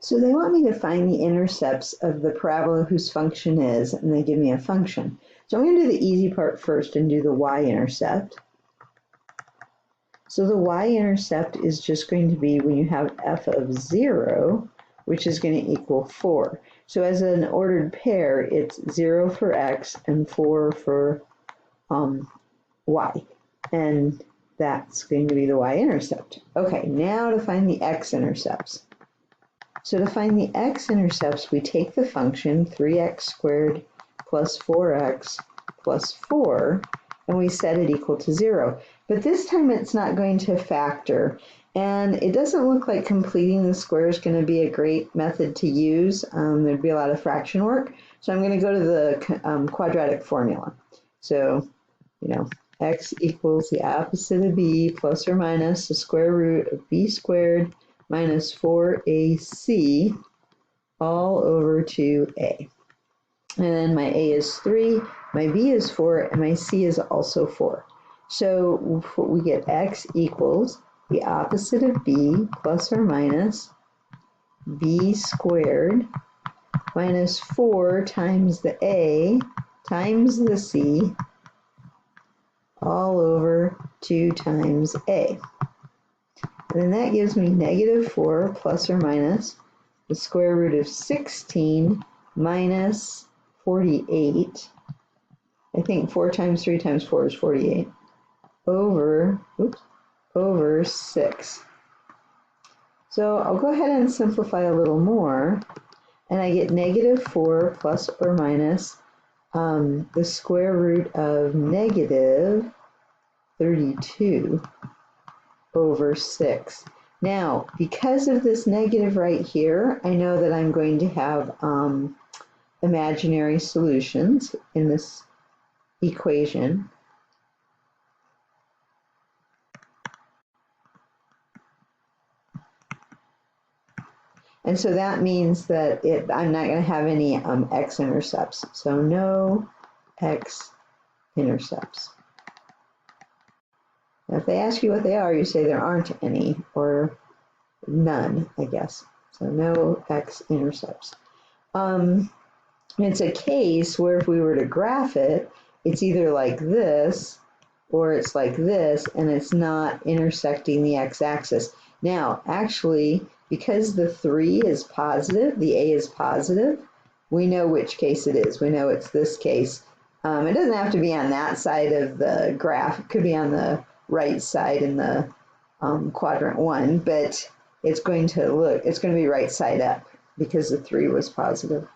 So they want me to find the intercepts of the parabola whose function is, and they give me a function. So I'm going to do the easy part first and do the y-intercept. So the y-intercept is just going to be when you have f of 0, which is going to equal 4. So as an ordered pair, it's 0 for x and 4 for y. And that's going to be the y-intercept. Okay, now to find the x-intercepts. So to find the x-intercepts, we take the function 3x squared plus 4x plus 4, and we set it equal to 0. But this time it's not going to factor, and it doesn't look like completing the square is going to be a great method to use. There'd be a lot of fraction work. So I'm going to go to the quadratic formula. So, x equals the opposite of b plus or minus the square root of b squared minus 4ac all over 2a. And then my a is 3, my b is 4, and my c is also 4. So we get x equals the opposite of b plus or minus b squared minus 4 times the a times the c all over 2 times a. And then that gives me negative 4 plus or minus the square root of 16 minus 48. I think 4 times 3 times 4 is 48 over 6. So I'll go ahead and simplify a little more, and I get negative 4 plus or minus the square root of negative 32 over 6. Now, because of this negative right here, I know that I'm going to have imaginary solutions in this equation. And so that means that I'm not going to have any x-intercepts. So no x-intercepts. Now, if they ask you what they are, you say there aren't any, or none, I guess. So no x-intercepts. It's a case where if we were to graph it, it's either like this, or it's like this, and it's not intersecting the x-axis. Now, actually, because the 3 is positive, the a is positive, we know which case it is. We know it's this case. It doesn't have to be on that side of the graph. It could be on the right side in the quadrant 1, but it's going to be right side up because the 3 was positive.